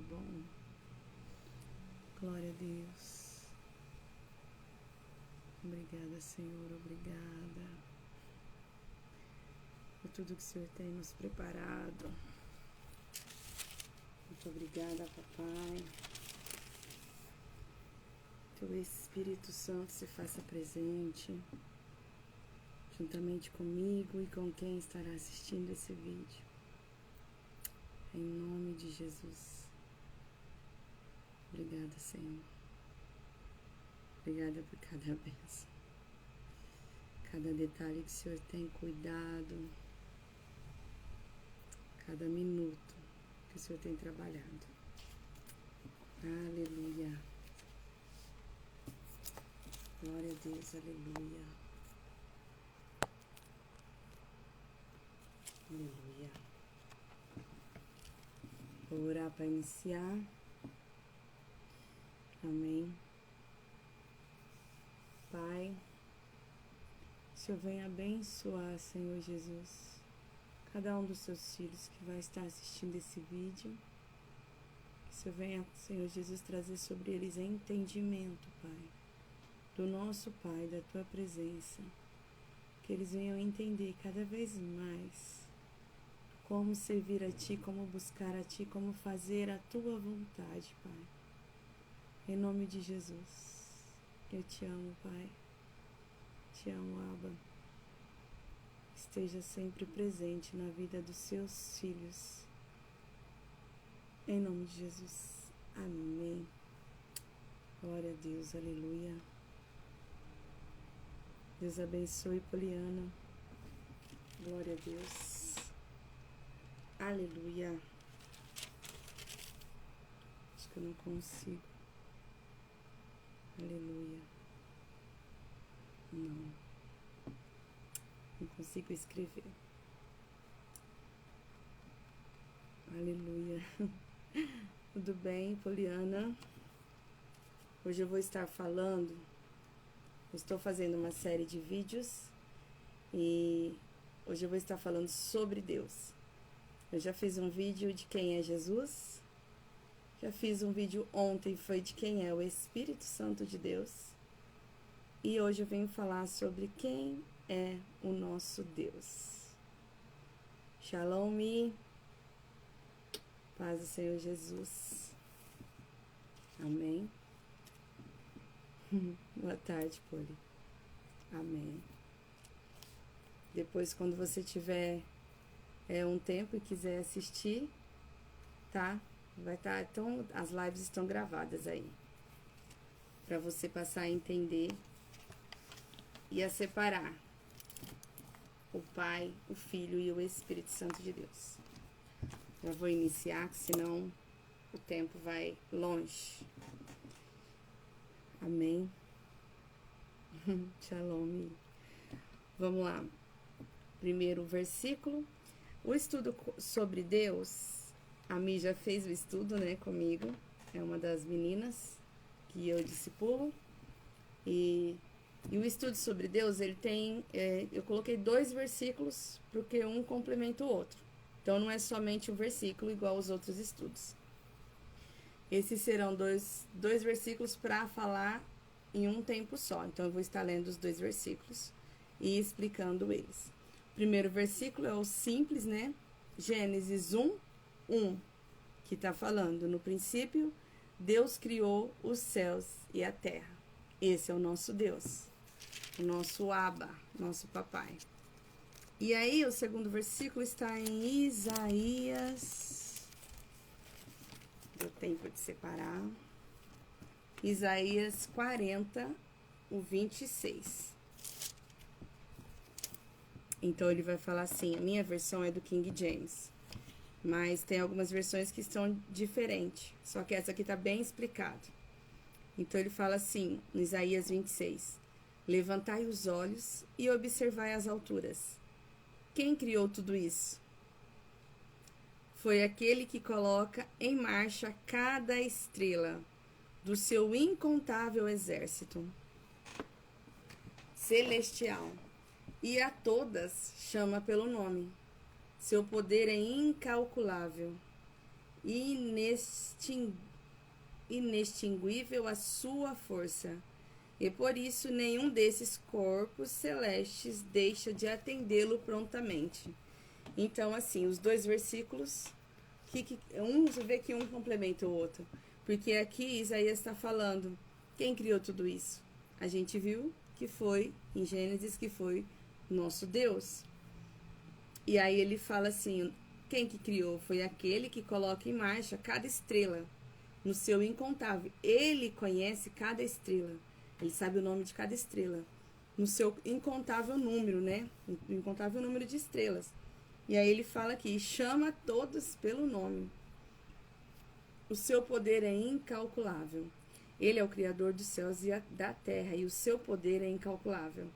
bom. Glória a Deus. Obrigada, Senhor, obrigada por tudo que o Senhor tem nos preparado. Muito obrigada, Papai. Teu Espírito Santo se faça presente juntamente comigo e com quem estará assistindo esse vídeo. Em nome de Jesus. Obrigada, Senhor. Obrigada por cada bênção. Cada detalhe que o Senhor tem cuidado. Cada minuto que o Senhor tem trabalhado. Aleluia. Glória a Deus, aleluia. Aleluia. Vou orar para iniciar. Amém. Pai, o Senhor vem abençoar, Senhor Jesus, cada um dos seus filhos que vai estar assistindo esse vídeo. Que o Senhor venha, Senhor Jesus, trazer sobre eles entendimento, Pai, do nosso Pai, da Tua presença. Que eles venham entender cada vez mais como servir a Ti, como buscar a Ti, como fazer a Tua vontade, Pai. Em nome de Jesus, eu Te amo, Pai. Te amo, Abba. Esteja sempre presente na vida dos Seus filhos. Em nome de Jesus. Amém. Glória a Deus, aleluia. Deus abençoe, Poliana. Glória a Deus. Aleluia. Acho que eu não consigo. Aleluia. Não consigo escrever. Aleluia. Tudo bem, Poliana? Hoje eu vou estar falando. Estou fazendo uma série de vídeos e hoje eu vou estar falando sobre Deus. Eu já fiz um vídeo de quem é Jesus. Já fiz um vídeo ontem, foi de quem é o Espírito Santo de Deus. E hoje eu venho falar sobre quem é o nosso Deus. Shalom, paz do Senhor Jesus. Amém. Boa tarde, Poli. Amém. Depois, quando você tiver um tempo e quiser assistir, tá? Vai estar, então, as lives estão gravadas aí. Para você passar a entender e a separar o Pai, o Filho e o Espírito Santo de Deus. Já vou iniciar, senão o tempo vai longe. Amém. Shalom. Vamos lá. Primeiro versículo. O estudo sobre Deus, a Mi já fez o estudo, né, comigo. É uma das meninas que eu discipulo. E o estudo sobre Deus, ele tem... eu coloquei 2 versículos, porque um complementa o outro. Então, não é somente um versículo igual aos outros estudos. Esses serão dois versículos para falar em um tempo só. Então, eu vou estar lendo os 2 versículos e explicando eles. O primeiro versículo é o simples, né? Gênesis 1, que está falando: no princípio, Deus criou os céus e a terra. Esse é o nosso Deus, o nosso Abba, nosso papai. E aí, o segundo versículo está em Isaías. Deu tempo de separar. Isaías 40, o 26. Então, ele vai falar assim, a minha versão é do King James, mas tem algumas versões que estão diferentes, só que essa aqui está bem explicada. Então, ele fala assim, no Isaías 26, levantai os olhos e observai as alturas. Quem criou tudo isso? Foi aquele que coloca em marcha cada estrela do seu incontável exército celestial, e a todas chama pelo nome. Seu poder é incalculável. inextinguível a sua força. E por isso nenhum desses corpos celestes deixa de atendê-lo prontamente. Então, assim, os dois versículos, você vê que um complementa o outro. Porque aqui Isaías está falando, quem criou tudo isso? A gente viu que foi, em Gênesis, que foi nosso Deus. E aí ele fala assim, quem que criou? Foi aquele que coloca em marcha cada estrela no seu incontável. Ele conhece cada estrela. Ele sabe o nome de cada estrela. No seu incontável número, né? No incontável número de estrelas. E aí ele fala aqui, chama todos pelo nome. O seu poder é incalculável. Ele é o Criador dos céus e da terra, e o seu poder é incalculável.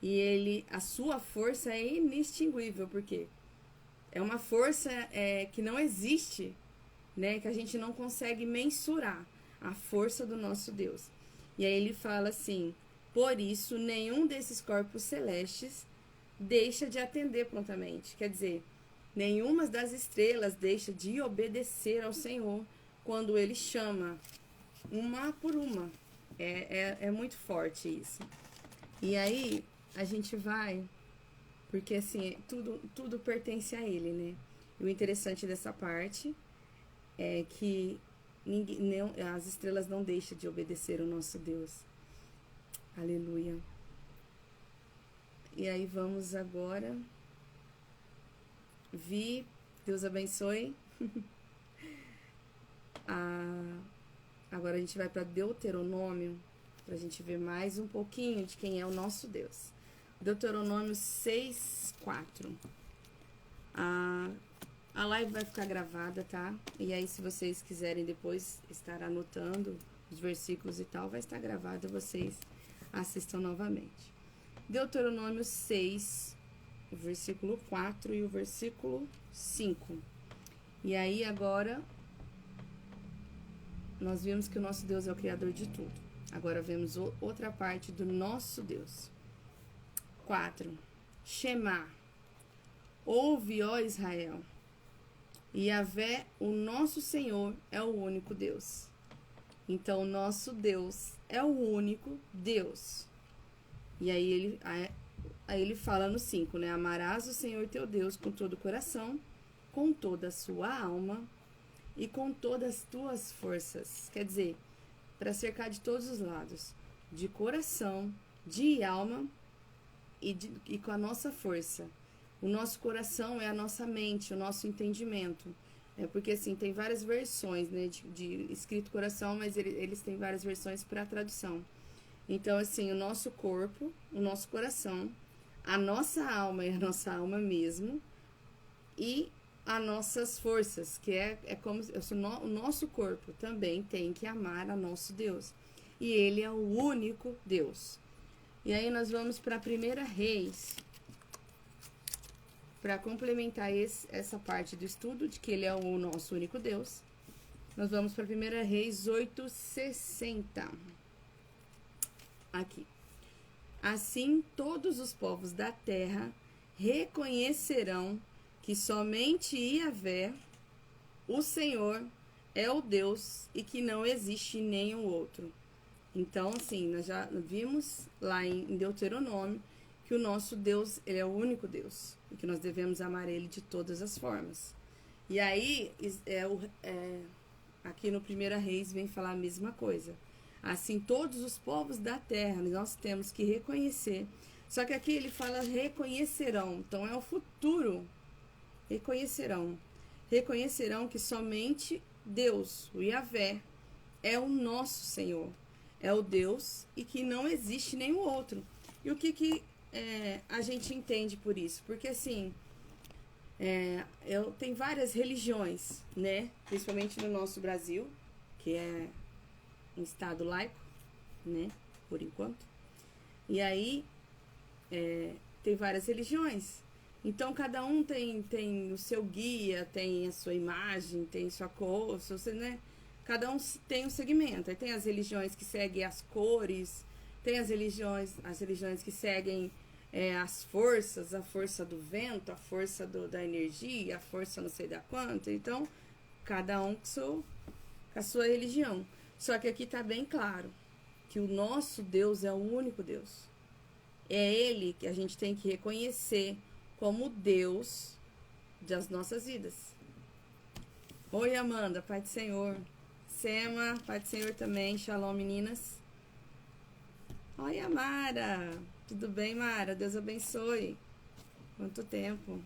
E a sua força é inextinguível, porque é uma força que não existe, né? Que a gente não consegue mensurar a força do nosso Deus. E aí ele fala assim, por isso nenhum desses corpos celestes deixa de atender prontamente. Quer dizer, nenhuma das estrelas deixa de obedecer ao Senhor quando ele chama, uma por uma. É muito forte isso. E aí a gente vai, porque assim, tudo pertence a ele, né? E o interessante dessa parte é que as estrelas não deixam de obedecer o nosso Deus. Aleluia. E aí vamos agora. Deus abençoe. Agora a gente vai para Deuteronômio, para a gente ver mais um pouquinho de quem é o nosso Deus. Deuteronômio 6:4. A live vai ficar gravada, tá? E aí, se vocês quiserem depois estar anotando os versículos e tal, vai estar gravado, vocês assistam novamente. Deuteronômio 6, o versículo 4 e o versículo 5. E aí, agora, nós vimos que o nosso Deus é o Criador de tudo. Agora, vemos outra parte do nosso Deus. 4. Shema. Ouve, ó Israel. Yahvé, o nosso Senhor, é o único Deus. Então, o nosso Deus é o único Deus. E aí ele fala no 5, né? Amarás o Senhor teu Deus com todo o coração, com toda a sua alma e com todas as tuas forças. Quer dizer, para cercar de todos os lados. De coração, de alma e com a nossa força. O nosso coração é a nossa mente, o nosso entendimento. Porque assim, tem várias versões, né, de escrito coração, mas eles têm várias versões para tradução. Então, assim, o nosso corpo, o nosso coração, a nossa alma e a nossa alma mesmo, e as nossas forças, que é como o nosso corpo também tem que amar a nosso Deus. E ele é o único Deus. E aí nós vamos para 1 Reis, para complementar essa parte do estudo de que ele é o nosso único Deus. Nós vamos para 1 Reis 8:60. Aqui. Assim, todos os povos da terra reconhecerão que somente Yahvé, o Senhor, é o Deus e que não existe nenhum outro. Então, assim, nós já vimos lá em Deuteronômio que o nosso Deus, ele é o único Deus e que nós devemos amar ele de todas as formas. E aí, aqui no 1 Reis vem falar a mesma coisa. Assim, todos os povos da terra, nós temos que reconhecer. Só que aqui ele fala reconhecerão, então é o futuro. Reconhecerão. Reconhecerão que somente Deus, o Yahvé, é o nosso Senhor. É o Deus e que não existe nenhum outro. E o que a gente entende por isso? Porque assim, tem várias religiões, né? Principalmente no nosso Brasil, que é um estado laico, né? Por enquanto. E aí, tem várias religiões. Então, cada um tem o seu guia, tem a sua imagem, tem sua cor, né? Cada um tem um segmento. Aí tem as religiões que seguem as cores, tem as religiões que seguem as forças, a força do vento, a força da energia, a força não sei da quanto. Então, Cada um com a sua religião. Só que aqui está bem claro que o nosso Deus é o único Deus. É Ele que a gente tem que reconhecer como Deus das nossas vidas. Oi, Amanda, Pai do Senhor. Sema, Pai do Senhor também. Shalom, meninas. Oi, Mara. Tudo bem, Mara? Deus abençoe. Quanto tempo.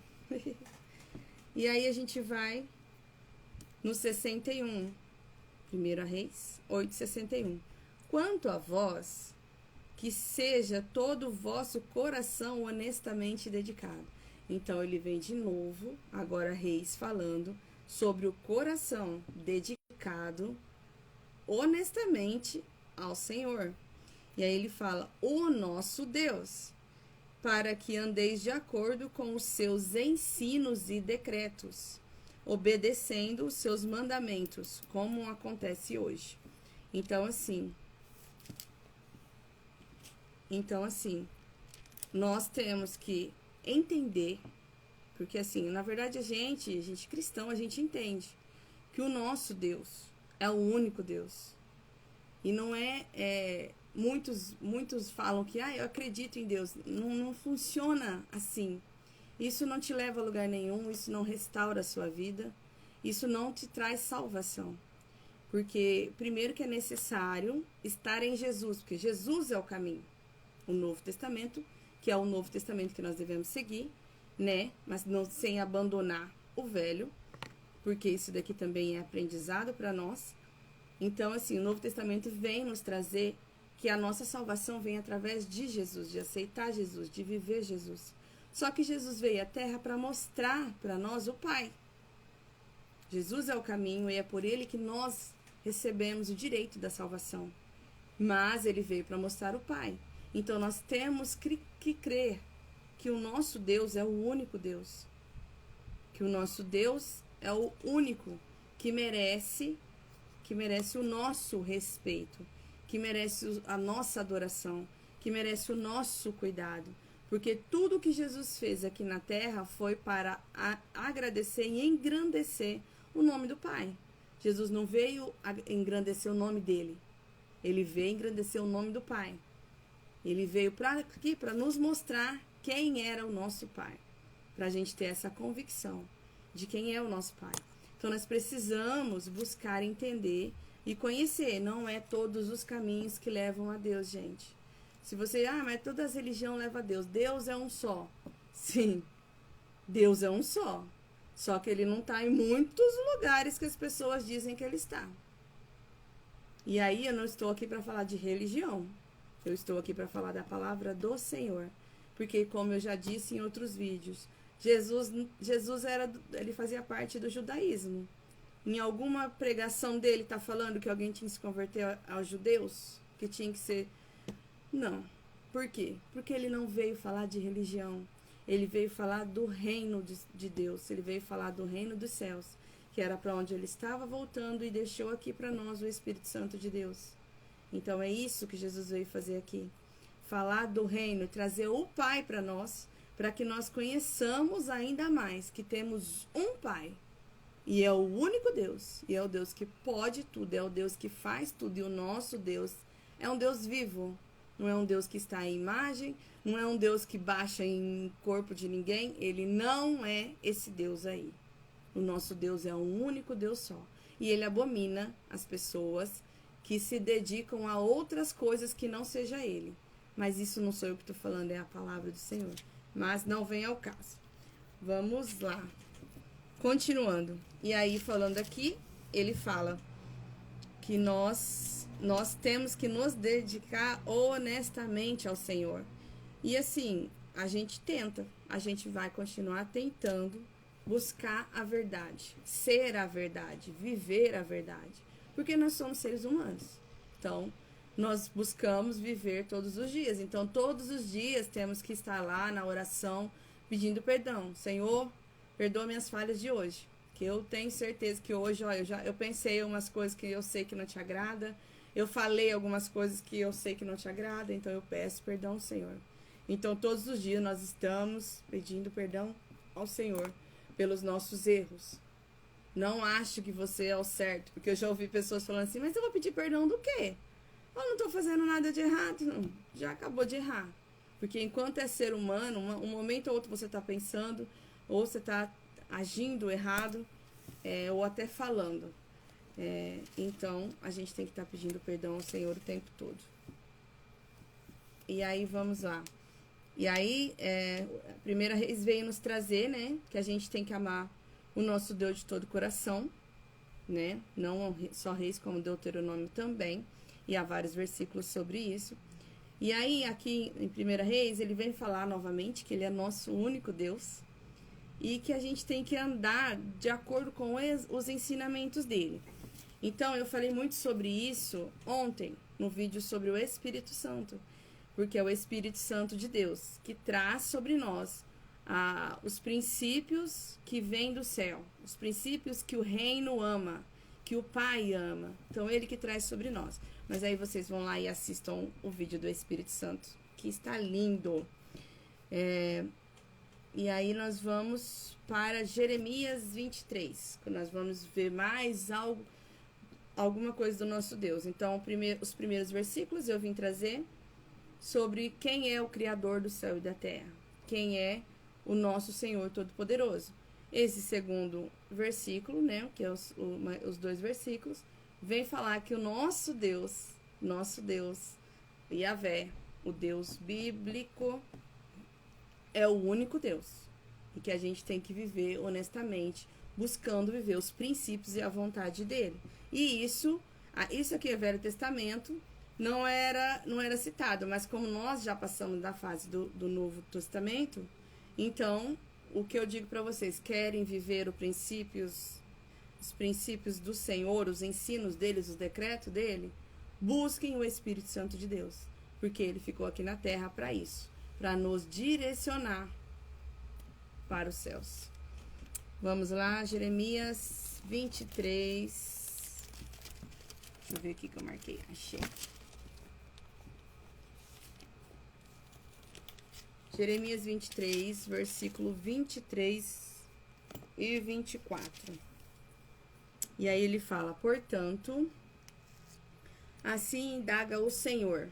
E aí a gente vai no 61. 1 Reis 8:61. Quanto a vós, que seja todo o vosso coração honestamente dedicado. Então ele vem de novo, agora Reis falando sobre o coração dedicado honestamente ao Senhor. E aí ele fala, o nosso Deus, para que andeis de acordo com os seus ensinos e decretos, obedecendo os seus mandamentos, como acontece hoje. Então assim, nós temos que entender, porque assim, na verdade a gente cristão, a gente entende que o nosso Deus é o único Deus. E não muitos falam que eu acredito em Deus. Não funciona assim. Isso não te leva a lugar nenhum, isso não restaura a sua vida, isso não te traz salvação. Porque primeiro que é necessário estar em Jesus, porque Jesus é o caminho. O Novo Testamento, que é o Novo Testamento que nós devemos seguir, né? Mas não sem abandonar o Velho, porque isso daqui também é aprendizado para nós. Então, assim, o Novo Testamento vem nos trazer que a nossa salvação vem através de Jesus, de aceitar Jesus, de viver Jesus. Só que Jesus veio à Terra para mostrar para nós o Pai. Jesus é o caminho e é por ele que nós recebemos o direito da salvação. Mas ele veio para mostrar o Pai. Então, nós temos que crer que o nosso Deus é o único Deus. Que o nosso Deus é o único que merece o nosso respeito, que merece a nossa adoração, que merece o nosso cuidado. Porque tudo que Jesus fez aqui na terra foi para agradecer e engrandecer o nome do Pai. Jesus não veio engrandecer o nome dele. Ele veio engrandecer o nome do Pai. Ele veio aqui para nos mostrar quem era o nosso Pai. Para a gente ter essa convicção de quem é o nosso Pai. Então, nós precisamos buscar entender e conhecer. Não é todos os caminhos que levam a Deus, gente. Se você, mas toda a religião leva a Deus. Deus é um só. Sim, Deus é um só. Só que ele não está em muitos lugares que as pessoas dizem que ele está. E aí, eu não estou aqui para falar de religião. Eu estou aqui para falar da palavra do Senhor. Porque, como eu já disse em outros vídeos, Jesus ele fazia parte do judaísmo. Em alguma pregação dele está falando que alguém tinha que se converter aos judeus? Que tinha que ser... Não. Por quê? Porque ele não veio falar de religião. Ele veio falar do reino de Deus. Ele veio falar do reino dos céus, que era para onde ele estava voltando e deixou aqui para nós o Espírito Santo de Deus. Então é isso que Jesus veio fazer aqui. Falar do reino, trazer o Pai para nós, para que nós conheçamos ainda mais que temos um Pai. E é o único Deus. E é o Deus que pode tudo. É o Deus que faz tudo. E o nosso Deus é um Deus vivo. Não é um Deus que está em imagem. Não é um Deus que baixa em corpo de ninguém. Ele não é esse Deus aí. O nosso Deus é um único Deus só. E ele abomina as pessoas que se dedicam a outras coisas que não seja ele. Mas isso não sou eu que estou falando, é a palavra do Senhor. Mas não vem ao caso. Vamos lá. Continuando. E aí, falando aqui, ele fala que nós temos que nos dedicar honestamente ao Senhor. E assim, a gente vai continuar tentando buscar a verdade, ser a verdade, viver a verdade. Porque nós somos seres humanos. Então, nós buscamos viver todos os dias. Então, todos os dias temos que estar lá na oração pedindo perdão. Senhor, perdoa minhas falhas de hoje. Que eu tenho certeza que hoje, eu pensei umas coisas que eu sei que não te agrada. Eu falei algumas coisas que eu sei que não te agrada. Então, eu peço perdão ao Senhor. Então, todos os dias nós estamos pedindo perdão ao Senhor pelos nossos erros. Não acho que você é o certo. Porque eu já ouvi pessoas falando assim, mas eu vou pedir perdão do quê? Eu não tô fazendo nada de errado. Não, já acabou de errar. Porque enquanto é ser humano, um momento ou outro você tá pensando, ou você tá agindo errado, ou até falando. Então, a gente tem que estar pedindo perdão ao Senhor o tempo todo. E aí, vamos lá. E aí, a primeira Reis veio nos trazer, né? Que a gente tem que amar o nosso Deus de todo o coração, né? Não só Reis, como Deuteronômio também. E há vários versículos sobre isso. E aí, aqui em 1 Reis, ele vem falar novamente que ele é nosso único Deus. E que a gente tem que andar de acordo com os ensinamentos dele. Então, eu falei muito sobre isso ontem, no vídeo sobre o Espírito Santo. Porque é o Espírito Santo de Deus que traz sobre nós os princípios que vêm do céu. Os princípios que o reino ama, que o Pai ama. Então, ele que traz sobre nós. Mas aí vocês vão lá e assistam o vídeo do Espírito Santo, que está lindo. E aí nós vamos para Jeremias 23, que nós vamos ver mais alguma coisa do nosso Deus. Então, os primeiros versículos eu vim trazer sobre quem é o Criador do céu e da terra, quem é o nosso Senhor Todo-Poderoso. Esse segundo versículo, né, que é os dois versículos, vem falar que o nosso Deus, Yahvé, o Deus bíblico, é o único Deus. E que a gente tem que viver honestamente, buscando viver os princípios e a vontade dele. E isso aqui é Velho Testamento, não era citado, mas como nós já passamos da fase do Novo Testamento, então, o que eu digo para vocês, querem viver os princípios do Senhor, os ensinos deles, os decretos dele, busquem o Espírito Santo de Deus, porque ele ficou aqui na terra para isso, para nos direcionar para os céus. Vamos lá, Jeremias 23. Deixa eu ver aqui que eu marquei, achei. Jeremias 23, versículo 23 e 24. E aí ele fala, portanto, assim indaga o Senhor,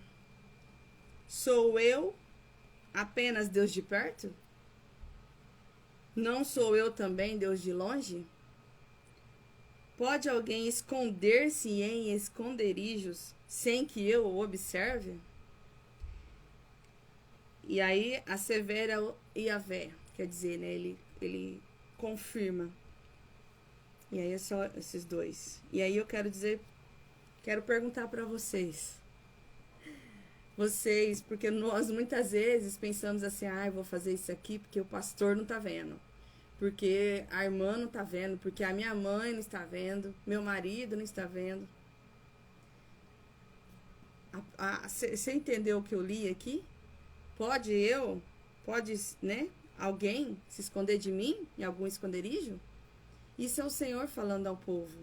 sou eu apenas Deus de perto? Não sou eu também Deus de longe? Pode alguém esconder-se em esconderijos sem que eu o observe? E aí assevera o Yahvé, quer dizer, né, ele confirma. E aí é só esses dois. E aí eu quero perguntar para vocês, porque nós muitas vezes pensamos assim, eu vou fazer isso aqui porque o pastor não tá vendo, porque a irmã não tá vendo, porque a minha mãe não está vendo, meu marido não está vendo. Você entendeu o que eu li aqui? Pode, né, alguém se esconder de mim em algum esconderijo? Isso é o Senhor falando ao povo.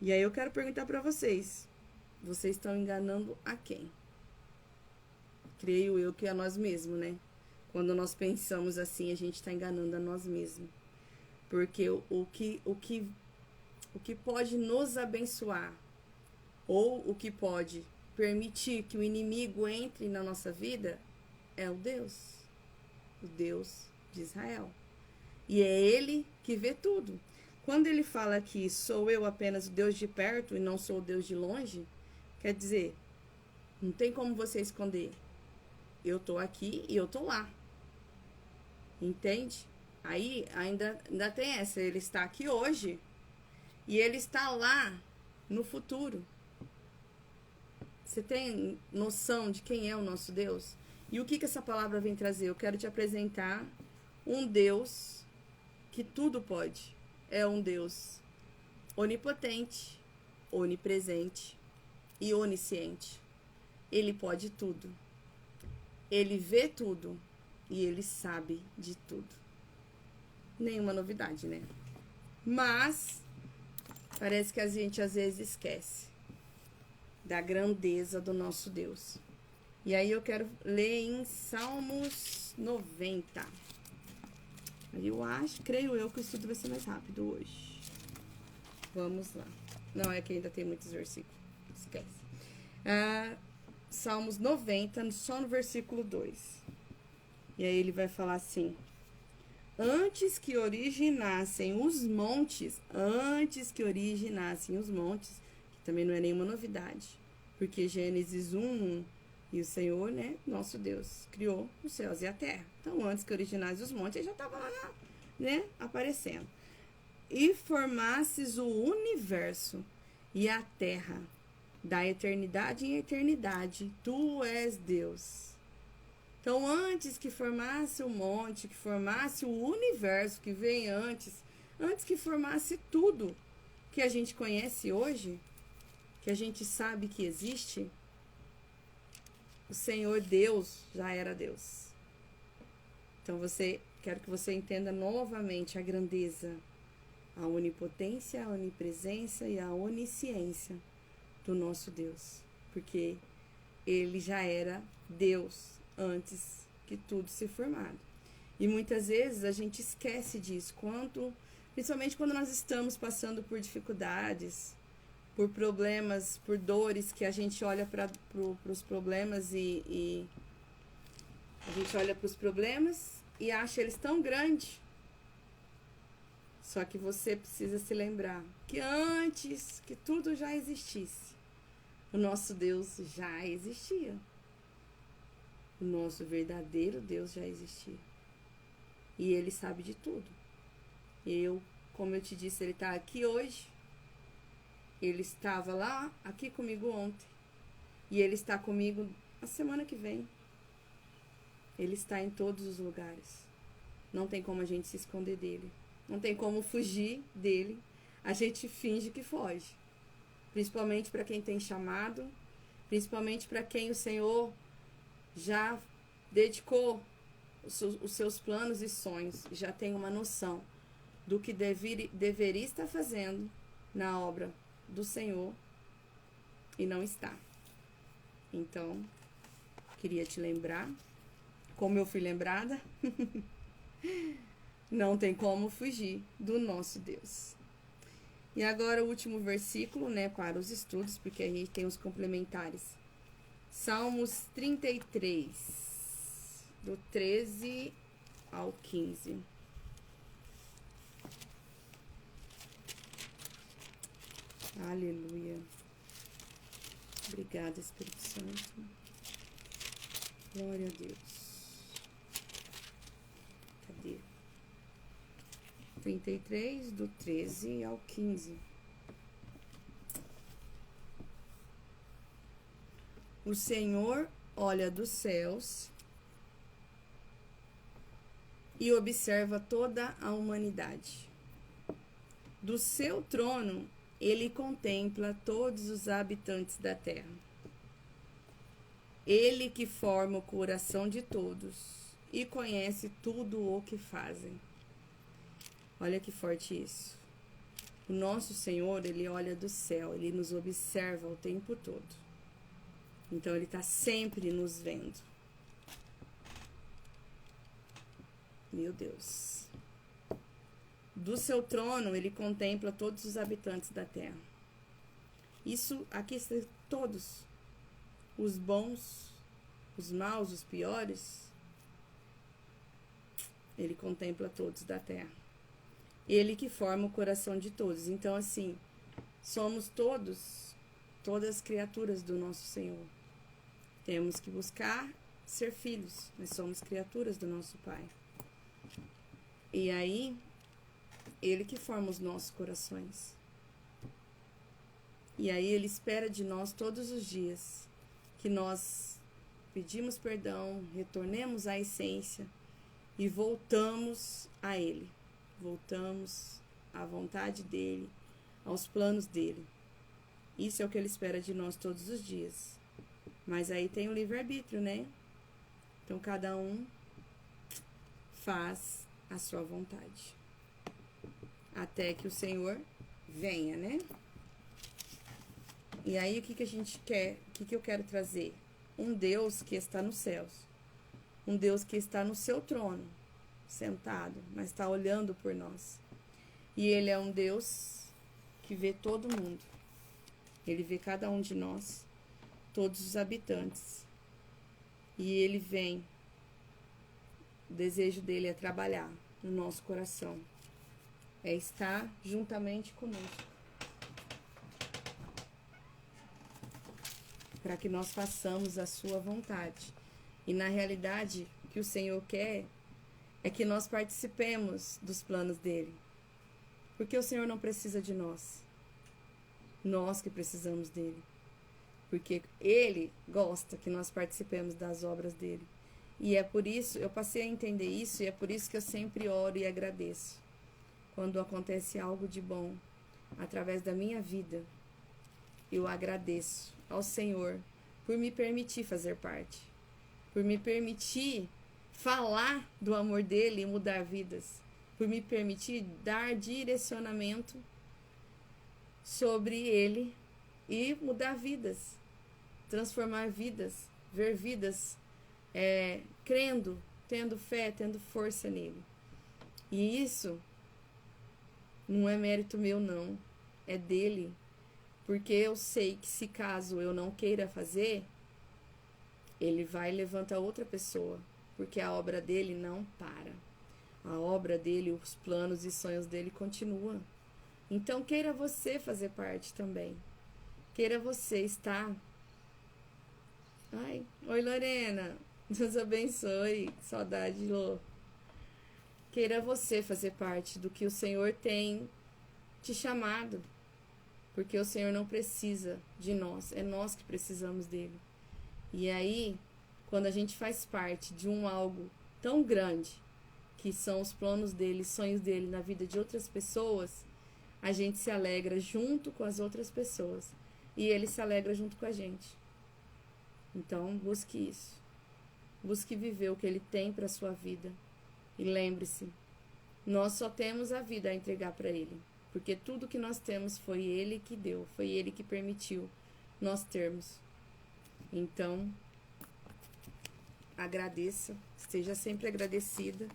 E aí eu quero perguntar para vocês estão enganando a quem? Creio eu que a nós mesmos, né? Quando nós pensamos assim, a gente está enganando a nós mesmos. Porque o que pode nos abençoar, ou o que pode permitir que o inimigo entre na nossa vida, é o Deus de Israel. E é ele que vê tudo. Quando ele fala que sou eu apenas o Deus de perto e não sou o Deus de longe, quer dizer, não tem como você esconder. Eu tô aqui e eu tô lá. Entende? Aí ainda tem essa, ele está aqui hoje e ele está lá no futuro. Você tem noção de quem é o nosso Deus? E o que essa palavra vem trazer? Eu quero te apresentar um Deus que tudo pode. É um Deus onipotente, onipresente e onisciente. Ele pode tudo. Ele vê tudo e ele sabe de tudo. Nenhuma novidade, né? Mas parece que a gente às vezes esquece da grandeza do nosso Deus. E aí eu quero ler em Salmos 90. Creio eu que o estudo vai ser mais rápido hoje. Vamos lá. Não, é que ainda tem muitos versículos. Esquece. Salmos 90, só no versículo 2. E aí ele vai falar assim: antes que originassem os montes, que também não é nenhuma novidade, porque Gênesis 1, e o Senhor, né, nosso Deus, criou os céus e a terra. Então, antes que originassem os montes, ele já estava lá, né, aparecendo. E formasses o universo e a terra, da eternidade em eternidade, tu és Deus. Então, antes que formasse o monte, que formasse o universo que vem antes que formasse tudo que a gente conhece hoje, que a gente sabe que existe, o Senhor Deus já era Deus. Então, quero que você entenda novamente a grandeza, a onipotência, a onipresença e a onisciência do nosso Deus. Porque ele já era Deus antes que tudo se formado. E muitas vezes a gente esquece disso, principalmente quando nós estamos passando por dificuldades, por problemas, por dores, que a gente olha para os problemas e a gente olha para os problemas e acha eles tão grandes. Só que você precisa se lembrar que antes que tudo já existisse, o nosso Deus já existia. O nosso verdadeiro Deus já existia. E ele sabe de tudo. Como eu te disse, ele está aqui hoje. Ele estava lá, aqui comigo ontem. E ele está comigo a semana que vem. Ele está em todos os lugares. Não tem como a gente se esconder dele. Não tem como fugir dele. A gente finge que foge. Principalmente para quem tem chamado. Principalmente para quem o Senhor já dedicou os seus planos e sonhos. Já tem uma noção do que deveria estar fazendo na obra do Senhor e não está. Então, queria te lembrar, como eu fui lembrada, não tem como fugir do nosso Deus. E agora o último versículo, né, para os estudos, porque aí tem os complementares. Salmos 33, do 13 ao 15. Aleluia. Obrigada, Espírito Santo. Glória a Deus. Cadê? 33, do 13 ao 15. O Senhor olha dos céus e observa toda a humanidade. Do seu trono, ele contempla todos os habitantes da terra. Ele que forma o coração de todos e conhece tudo o que fazem. Olha que forte isso. O nosso Senhor, ele olha do céu, ele nos observa o tempo todo. Então, ele está sempre nos vendo. Meu Deus. Do seu trono, ele contempla todos os habitantes da terra. Isso aqui está todos. Os bons, os maus, os piores. Ele contempla todos da terra. Ele que forma o coração de todos. Então, assim, somos todas criaturas do nosso Senhor. Temos que buscar ser filhos. Nós somos criaturas do nosso Pai. E aí, ele que forma os nossos corações. E aí, ele espera de nós todos os dias que nós pedimos perdão, retornemos à essência e voltamos a ele. Voltamos à vontade dele, aos planos dele. Isso é o que ele espera de nós todos os dias. Mas aí tem o livre-arbítrio, né? Então, cada um faz a sua vontade. Até que o Senhor venha, né? E aí, o que a gente quer? O que eu quero trazer? Um Deus que está nos céus. Um Deus que está no seu trono, sentado, mas está olhando por nós. E ele é um Deus que vê todo mundo. Ele vê cada um de nós, todos os habitantes. E ele vem. O desejo dele é trabalhar no nosso coração. É estar juntamente conosco. Para que nós façamos a sua vontade. E na realidade, o que o Senhor quer é que nós participemos dos planos dele. Porque o Senhor não precisa de nós. Nós que precisamos dele. Porque ele gosta que nós participemos das obras dele. E é por isso, eu passei a entender isso, e é por isso que eu sempre oro e agradeço. Quando acontece algo de bom, através da minha vida, eu agradeço ao Senhor por me permitir fazer parte. Por me permitir falar do amor dele e mudar vidas. Por me permitir dar direcionamento sobre ele e mudar vidas. Transformar vidas, ver vidas crendo, tendo fé, tendo força nele. E isso não é mérito meu, não. É dele. Porque eu sei que se caso eu não queira fazer, ele vai levantar outra pessoa. Porque a obra dele não para. A obra dele, os planos e sonhos dele continuam. Então queira você fazer parte também. Queira você estar. Ai, oi Lorena. Deus abençoe. Saudade, Lô. Queira você fazer parte do que o Senhor tem te chamado. Porque o Senhor não precisa de nós. É nós que precisamos dele. E aí, quando a gente faz parte de algo tão grande, que são os planos dele, sonhos dele na vida de outras pessoas, a gente se alegra junto com as outras pessoas. E ele se alegra junto com a gente. Então, busque isso. Busque viver o que ele tem para a sua vida. E lembre-se, nós só temos a vida a entregar para ele. Porque tudo que nós temos foi ele que deu, foi ele que permitiu nós termos. Então, agradeça, esteja sempre agradecida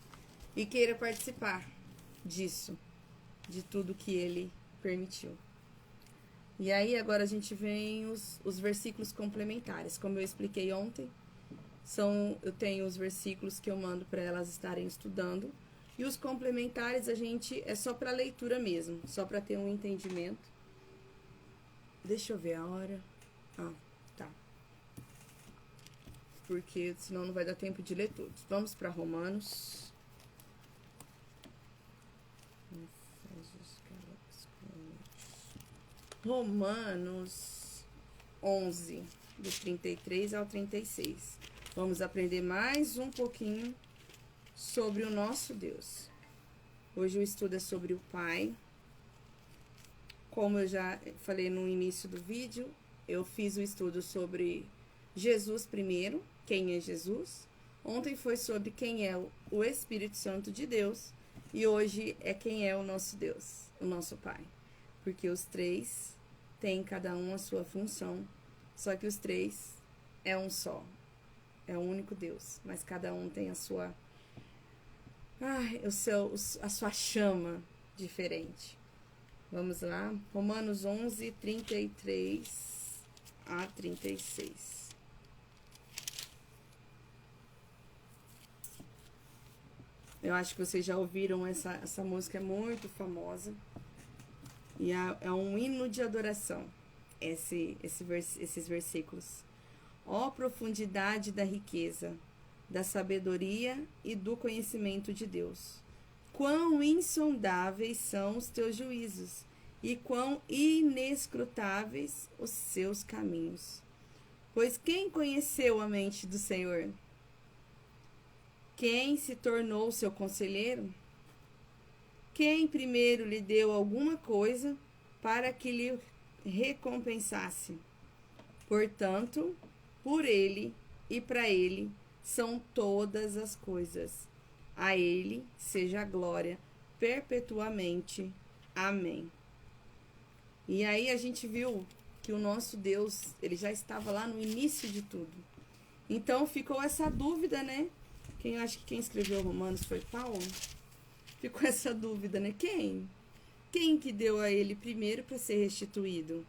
e queira participar disso, de tudo que ele permitiu. E aí agora a gente vem os versículos complementares. Como eu expliquei ontem, eu tenho os versículos que eu mando para elas estarem estudando. E os complementares é só para leitura mesmo, só para ter um entendimento. Deixa eu ver a hora. Tá. Porque senão não vai dar tempo de ler todos. Vamos para Romanos. Romanos 11, do 33 ao 36. Vamos aprender mais um pouquinho sobre o nosso Deus. Hoje o estudo é sobre o Pai. Como eu já falei no início do vídeo, eu fiz o estudo sobre Jesus primeiro, quem é Jesus. Ontem foi sobre quem é o Espírito Santo de Deus. E hoje é quem é o nosso Deus, o nosso Pai. Porque os três têm cada um a sua função. Só que os três é um só. É um único Deus. Mas cada um tem a sua a sua chama diferente. Vamos lá. Romanos 11, 33 a 36. Eu acho que vocês já ouviram essa música, é muito famosa. E é um hino de adoração, esses versículos. Ó profundidade da riqueza, da sabedoria e do conhecimento de Deus. Quão insondáveis são os teus juízos, e quão inescrutáveis os seus caminhos. Pois quem conheceu a mente do Senhor? Quem se tornou seu conselheiro? Quem primeiro lhe deu alguma coisa para que lhe recompensasse? Portanto, por ele e para ele são todas as coisas. A ele seja a glória perpetuamente. Amém. E aí a gente viu que o nosso Deus, ele já estava lá no início de tudo. Então ficou essa dúvida, né? Acho que quem escreveu Romanos foi Paulo. Ficou essa dúvida, né? quem que deu a ele primeiro para ser restituído?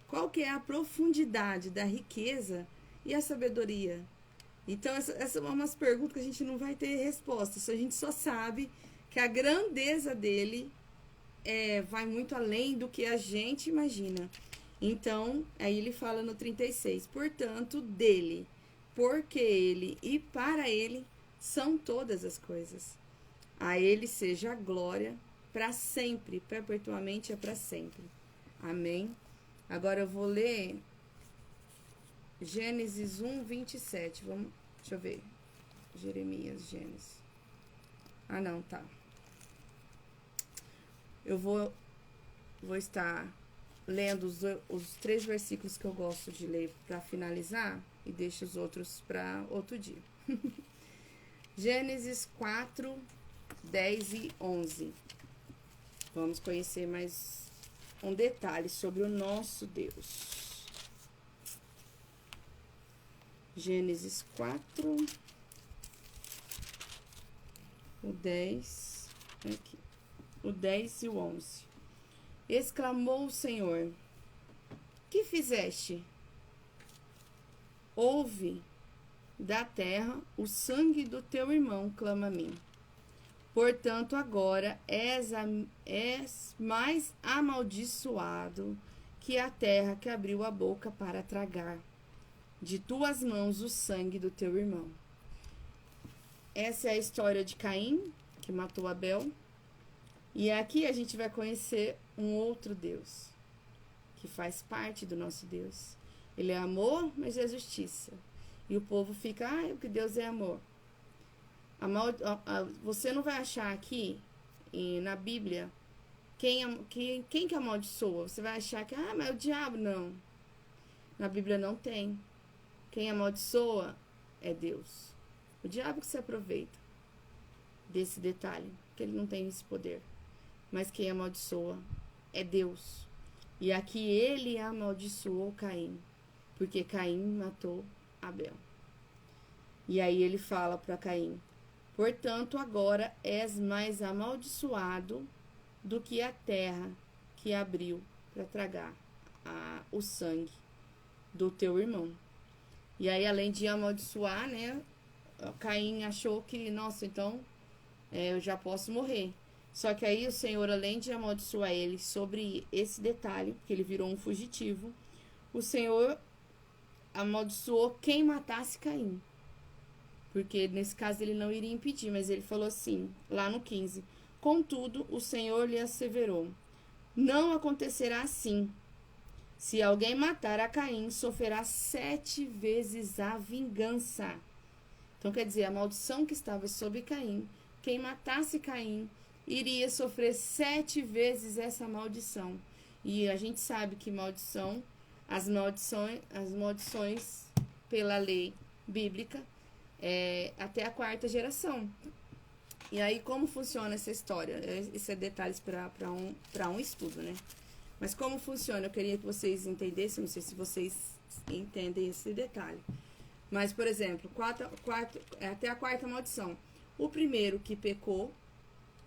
Qual que é a profundidade da riqueza e a sabedoria? Então, essas são umas perguntas que a gente não vai ter resposta. A gente só sabe que a grandeza dele vai muito além do que a gente imagina. Então, aí ele fala no 36, portanto, dele, porque ele e para ele são todas as coisas. A ele seja a glória para sempre, perpetuamente é para sempre. Amém? Agora eu vou ler Gênesis 1, 27. Deixa eu ver. Jeremias, Gênesis. Ah, não, tá. Eu vou estar lendo os 3 versículos que eu gosto de ler para finalizar e deixo os outros para outro dia. Gênesis 4, 10 e 11. Vamos conhecer mais um detalhe sobre o nosso Deus. Gênesis 4, o 10, aqui, o 10 e o 11. Exclamou o Senhor: que fizeste? Ouve da terra o sangue do teu irmão, clama a mim. Portanto, agora és mais amaldiçoado que a terra que abriu a boca para tragar de tuas mãos o sangue do teu irmão. Essa é a história de Caim, que matou Abel. E aqui a gente vai conhecer um outro Deus, que faz parte do nosso Deus. Ele é amor, mas é justiça. E o povo fica, porque Deus é amor. Você não vai achar aqui, na Bíblia, quem que amaldiçoa. Você vai achar que, mas é o diabo. Não. Na Bíblia não tem. Quem amaldiçoa é Deus. O diabo que se aproveita desse detalhe, que ele não tem esse poder. Mas quem amaldiçoa é Deus. E aqui ele amaldiçoou Caim, porque Caim matou Abel. E aí ele fala para Caim: portanto, agora és mais amaldiçoado do que a terra que abriu para tragar o sangue do teu irmão. E aí, além de amaldiçoar, né, Caim achou que, nossa, então eu já posso morrer. Só que aí o Senhor, além de amaldiçoar ele sobre esse detalhe, que ele virou um fugitivo, o Senhor amaldiçoou quem matasse Caim. Porque nesse caso ele não iria impedir, mas ele falou assim, lá no 15: contudo, o Senhor lhe asseverou: não acontecerá assim. Se alguém matar a Caim, sofrerá 7 vezes a vingança. Então, quer dizer, a maldição que estava sobre Caim, quem matasse Caim, iria sofrer 7 vezes essa maldição. E a gente sabe que as maldições pela lei bíblica, até a 4ª geração. E aí, como funciona essa história? Isso é detalhes para um estudo, né? Mas como funciona? Eu queria que vocês entendessem, não sei se vocês entendem esse detalhe. Mas, por exemplo, até a 4ª maldição. O primeiro que pecou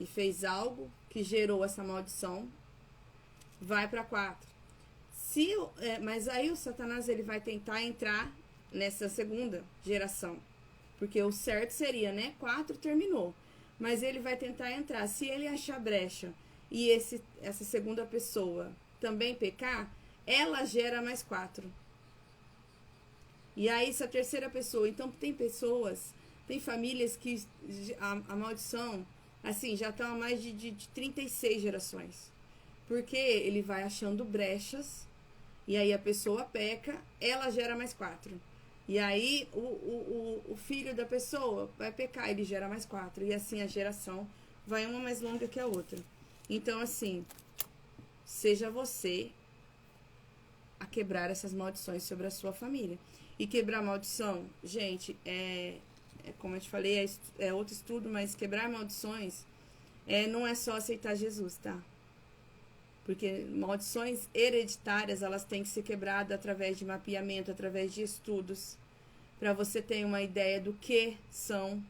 e fez algo que gerou essa maldição, vai para 4. Mas aí o Satanás ele vai tentar entrar nessa 2ª geração. Porque o certo seria, né? 4 terminou. Mas ele vai tentar entrar. Se ele achar brecha e essa 2ª pessoa também pecar, ela gera mais 4. E aí essa 3ª pessoa. Então tem famílias que a maldição, assim, já estão há mais de 36 gerações. Porque ele vai achando brechas, e aí a pessoa peca, ela gera mais 4. E aí o filho da pessoa vai pecar, ele gera mais 4. E assim a geração vai uma mais longa que a outra. Então, assim, seja você a quebrar essas maldições sobre a sua família. E quebrar maldição, gente, como eu te falei, é outro estudo, mas quebrar maldições não é só aceitar Jesus, tá? Porque maldições hereditárias, elas têm que ser quebradas através de mapeamento, através de estudos, para você ter uma ideia do que são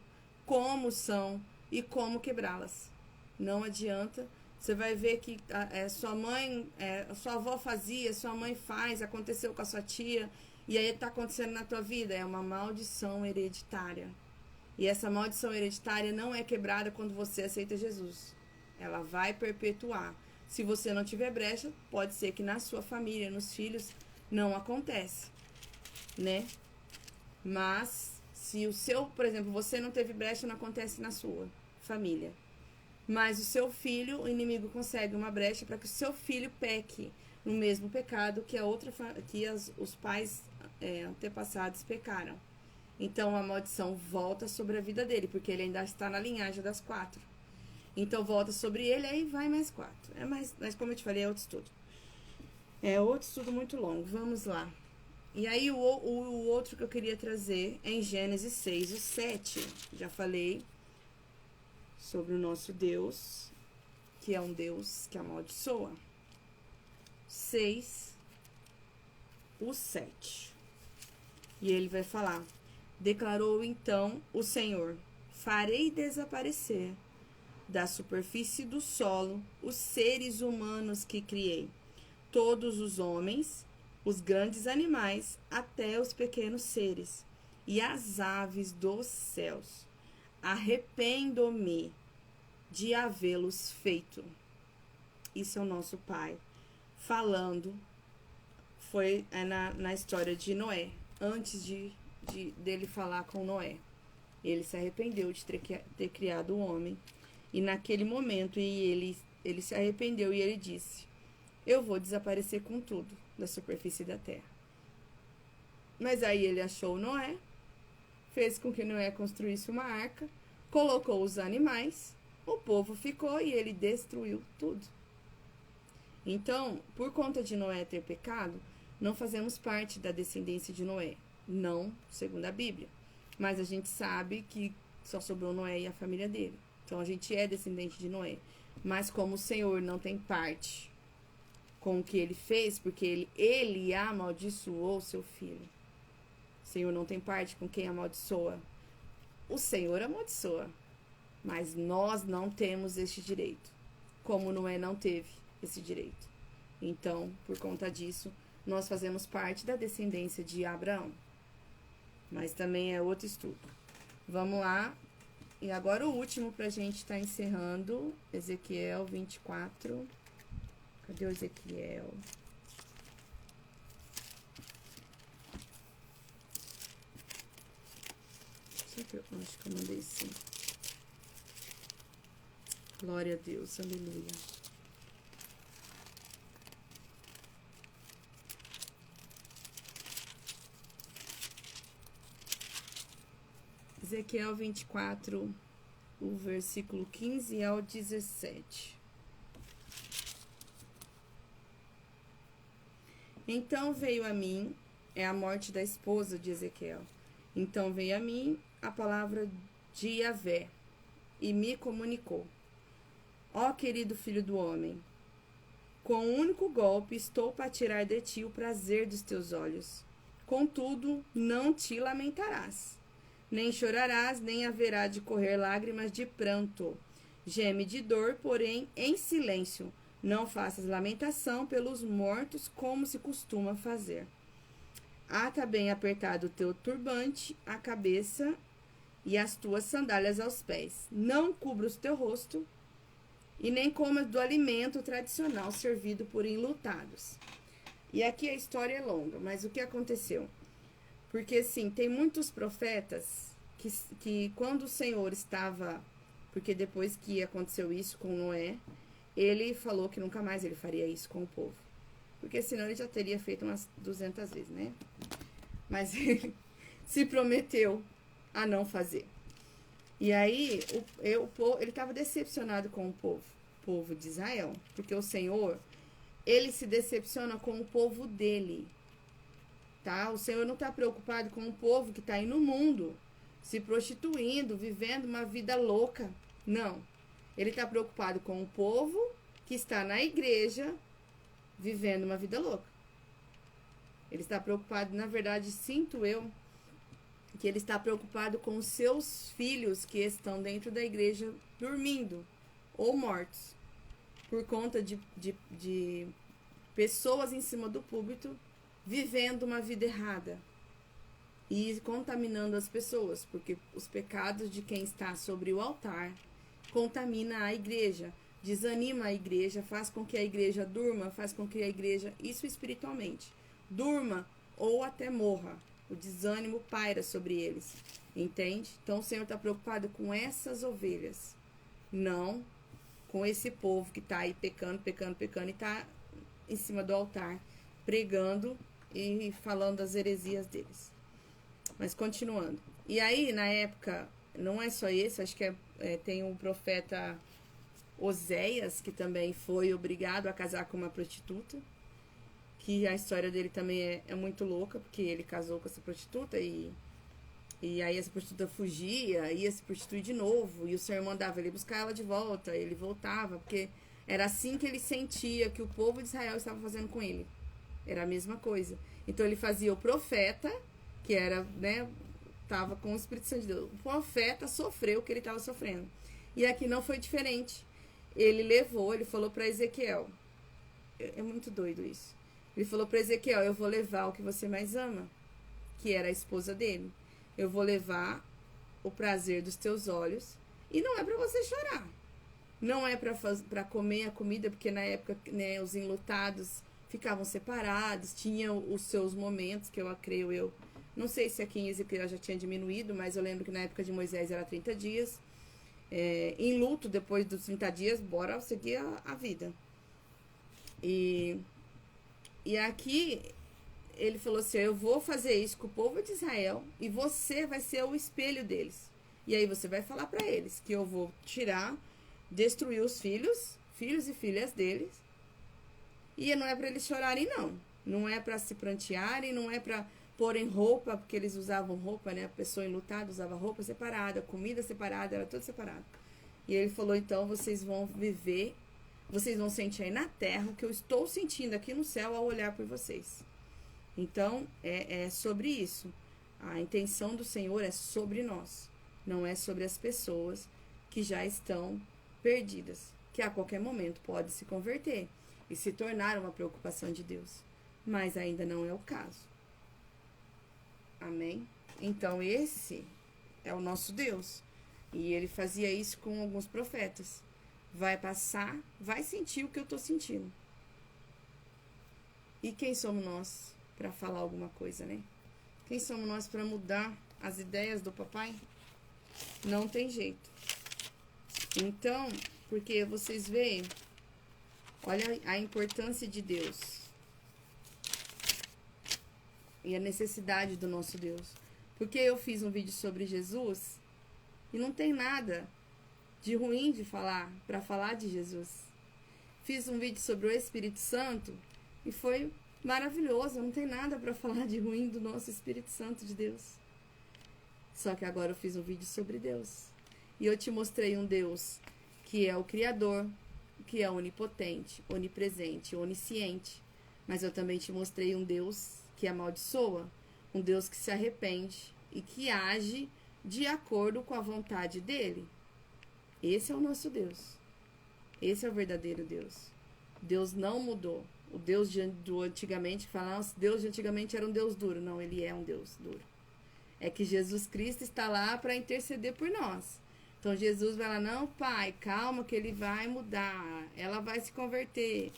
e como quebrá-las. Não adianta Você vai ver que sua mãe, sua avó fazia, sua mãe faz, aconteceu com a sua tia, e aí está acontecendo na tua vida. É uma maldição hereditária. E essa maldição hereditária não é quebrada quando você aceita Jesus. Ela vai perpetuar. Se você não tiver brecha, pode ser que na sua família, nos filhos, não acontece, né? Mas, se o seu, por exemplo, você não teve brecha, não acontece na sua família. Mas o seu filho, o inimigo consegue uma brecha para que o seu filho peque no mesmo pecado que os pais antepassados pecaram. Então a maldição volta sobre a vida dele, porque ele ainda está na linhagem das 4. Então volta sobre ele, aí vai mais 4. Mas como eu te falei, é outro estudo. É outro estudo muito longo. Vamos lá. E aí o outro que eu queria trazer é em Gênesis 6, o 7. Já falei sobre o nosso Deus, que é um Deus que amaldiçoa. 6, o 7. E ele vai falar: declarou então o Senhor: farei desaparecer da superfície do solo os seres humanos que criei, todos os homens, os grandes animais, até os pequenos seres, e as aves dos céus. Arrependo-me de havê-los feito. Isso é o nosso Pai falando. Foi na história de Noé, antes dele falar com Noé. Ele se arrependeu de ter criado o homem. E naquele momento ele se arrependeu e ele disse: eu vou desaparecer com tudo da superfície da terra. Mas aí ele achou Noé, fez com que Noé construísse uma arca, colocou os animais, o povo ficou e ele destruiu tudo. Então, por conta de Noé ter pecado, não fazemos parte da descendência de Noé. Não, segundo a Bíblia. Mas a gente sabe que só sobrou Noé e a família dele. Então, a gente é descendente de Noé. Mas como o Senhor não tem parte com o que ele fez, porque ele amaldiçoou seu filho. O Senhor não tem parte com quem amaldiçoa. O Senhor amaldiçoa. Mas nós não temos este direito. Como Noé não teve esse direito. Então, por conta disso, nós fazemos parte da descendência de Abraão. Mas também é outro estudo. Vamos lá. E agora o último pra gente estar encerrando. Ezequiel 24. Cadê o Ezequiel? Acho que eu mandei sim. Glória a Deus, aleluia. Ezequiel 24, o versículo 15 ao 17. Então veio a mim, é a morte da esposa de Ezequiel. Então veio a mim a palavra de Yahvé e me comunicou: ó querido filho do homem, com um único golpe estou para tirar de ti o prazer dos teus olhos. Contudo, não te lamentarás, nem chorarás, nem haverá de correr lágrimas de pranto. Geme de dor, porém, em silêncio. Não faças lamentação pelos mortos, como se costuma fazer. Ata bem apertado o teu turbante, a cabeça e as tuas sandálias aos pés. Não cubras o teu rosto e nem comas do alimento tradicional servido por enlutados. E aqui a história é longa, mas o que aconteceu? Porque, assim, tem muitos profetas que quando o Senhor estava... Porque depois que aconteceu isso com Noé, ele falou que nunca mais ele faria isso com o povo. Porque senão ele já teria feito umas 200 vezes, né? Mas ele se prometeu a não fazer. E aí, ele estava decepcionado com o povo de Israel. Porque o Senhor, ele se decepciona com o povo dele. Tá? O Senhor não está preocupado com o povo que está aí no mundo, se prostituindo, vivendo uma vida louca. Não. Ele está preocupado com o povo que está na igreja, vivendo uma vida louca. Ele está preocupado, na verdade, sinto eu, que ele está preocupado com os seus filhos que estão dentro da igreja dormindo ou mortos. por conta de pessoas em cima do púlpito vivendo uma vida errada e contaminando as pessoas, porque os pecados de quem está sobre o altar contamina a igreja, desanima a igreja, faz com que a igreja durma, faz com que a igreja, isso espiritualmente, durma ou até morra. O desânimo paira sobre eles, entende? Então o Senhor está preocupado com essas ovelhas, não com esse povo que está aí pecando e está em cima do altar, pregando e falando as heresias deles. Mas continuando. E aí, na época, não é só esse, acho que tem um profeta Oséias, que também foi obrigado a casar com uma prostituta, que a história dele também é muito louca, porque ele casou com essa prostituta e aí essa prostituta fugia, ia se prostituir de novo, e o Senhor mandava ele buscar ela de volta, ele voltava, porque era assim que ele sentia que o povo de Israel estava fazendo com ele. Era a mesma coisa. Então ele fazia o profeta, que era, né, estava com o Espírito Santo de Deus. O profeta sofreu o que ele estava sofrendo. E aqui não foi diferente. Ele falou para Ezequiel, é muito doido isso. Ele falou para Ezequiel, eu vou levar o que você mais ama, que era a esposa dele. Eu vou levar o prazer dos teus olhos. E não é para você chorar. Não é para comer a comida, porque na época, né, os enlutados ficavam separados, tinham os seus momentos, que eu não sei se aqui em Ezequiel já tinha diminuído, mas eu lembro que na época de Moisés era 30 dias. Em luto, depois dos 30 dias, bora seguir a vida. E aqui ele falou assim, eu vou fazer isso com o povo de Israel e você vai ser o espelho deles. E aí você vai falar para eles que eu vou destruir os filhos e filhas deles. E não é para eles chorarem, não. Não é para se prantearem, não é para porem roupa, porque eles usavam roupa, né? A pessoa enlutada usava roupa separada, comida separada, era tudo separado. E ele falou, então, vocês vão viver, vocês vão sentir aí na terra o que eu estou sentindo aqui no céu ao olhar por vocês. Então, é sobre isso. A intenção do Senhor é sobre nós, não é sobre as pessoas que já estão perdidas, que a qualquer momento pode se converter e se tornar uma preocupação de Deus. Mas ainda não é o caso. Amém? Então, esse é o nosso Deus. E ele fazia isso com alguns profetas. Vai passar, vai sentir o que eu estou sentindo. E quem somos nós para falar alguma coisa, né? Quem somos nós para mudar as ideias do papai? Não tem jeito. Então, porque vocês veem, olha a importância de Deus e a necessidade do nosso Deus. Porque eu fiz um vídeo sobre Jesus e não tem nada de ruim de falar, para falar de Jesus. Fiz um vídeo sobre o Espírito Santo e foi maravilhoso, não tem nada para falar de ruim do nosso Espírito Santo de Deus. Só que agora eu fiz um vídeo sobre Deus. E eu te mostrei um Deus que é o Criador, que é onipotente, onipresente, onisciente. Mas eu também te mostrei um Deus que amaldiçoa, um Deus que se arrepende e que age de acordo com a vontade dele. Esse é o nosso Deus. Esse é o verdadeiro Deus. Deus não mudou. O Deus do antigamente, falamos, Deus de antigamente era um Deus duro. Não, ele é um Deus duro. É que Jesus Cristo está lá para interceder por nós. Então Jesus vai lá, não, pai, calma que ele vai mudar. Ela vai se converter.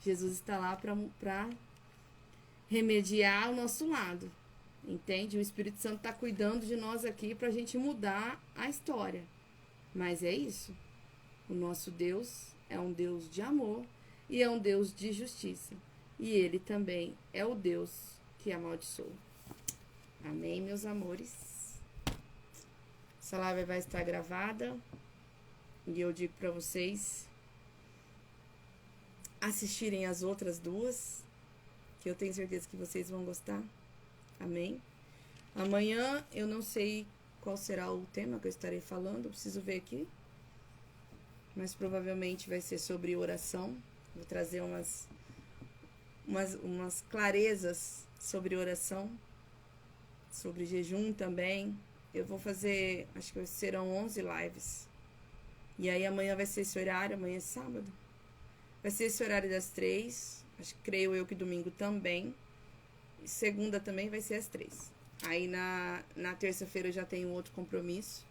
Jesus está lá para remediar o nosso lado. Entende? O Espírito Santo está cuidando de nós aqui para a gente mudar a história. Mas é isso. O nosso Deus é um Deus de amor e é um Deus de justiça. E ele também é o Deus que amaldiçoa. Amém, meus amores? Essa live vai estar gravada. E eu digo para vocês assistirem as outras duas, que eu tenho certeza que vocês vão gostar. Amém? Amanhã eu não sei qual será o tema que eu estarei falando, eu preciso ver aqui. Mas provavelmente vai ser sobre oração. Vou trazer umas clarezas sobre oração, sobre jejum também. Eu vou fazer, acho que serão 11 lives. E aí amanhã vai ser esse horário, amanhã é sábado. Vai ser esse horário das 3. Creio eu que domingo também. Segunda também vai ser às 3. Aí na terça-feira eu já tenho outro compromisso.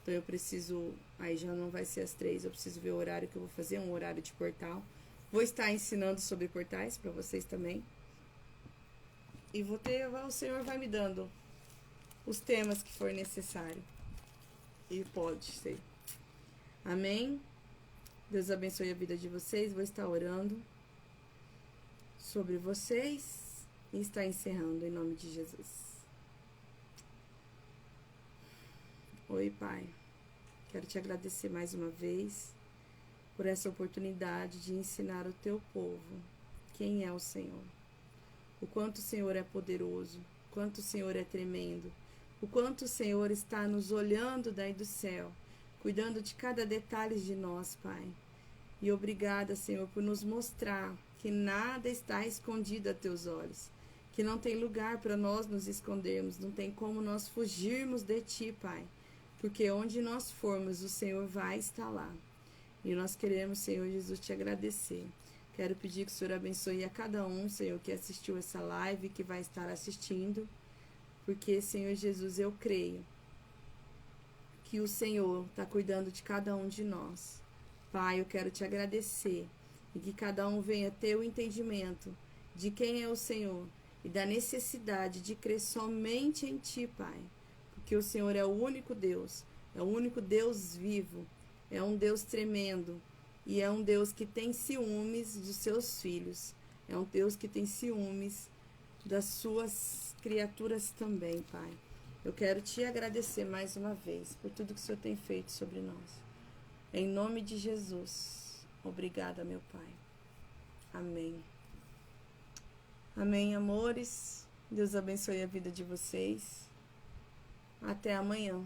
Então eu preciso. Aí já não vai ser às 3. Eu preciso ver o horário que eu vou fazer, um horário de portal. Vou estar ensinando sobre portais para vocês também. E o Senhor vai me dando os temas que for necessário. E pode ser. Amém? Deus abençoe a vida de vocês. Vou estar orando sobre vocês e estar encerrando em nome de Jesus. Oi, Pai. Quero te agradecer mais uma vez por essa oportunidade de ensinar o teu povo quem é o Senhor. O quanto o Senhor é poderoso, o quanto o Senhor é tremendo, o quanto o Senhor está nos olhando daí do céu, cuidando de cada detalhe de nós, Pai. E obrigada, Senhor, por nos mostrar que nada está escondido a teus olhos, que não tem lugar para nós nos escondermos, não tem como nós fugirmos de ti, Pai, porque onde nós formos, o Senhor vai estar lá. E nós queremos, Senhor Jesus, te agradecer. Quero pedir que o Senhor abençoe a cada um, Senhor, que assistiu essa live, que vai estar assistindo, porque, Senhor Jesus, eu creio que o Senhor está cuidando de cada um de nós. Pai, eu quero te agradecer e que cada um venha ter o entendimento de quem é o Senhor e da necessidade de crer somente em Ti, Pai, porque o Senhor é o único Deus vivo, é um Deus tremendo e é um Deus que tem ciúmes dos seus filhos, é um Deus que tem ciúmes das suas criaturas também, Pai. Eu quero te agradecer mais uma vez por tudo que o Senhor tem feito sobre nós. Em nome de Jesus. Obrigada, meu Pai. Amém. Amém, amores. Deus abençoe a vida de vocês. Até amanhã.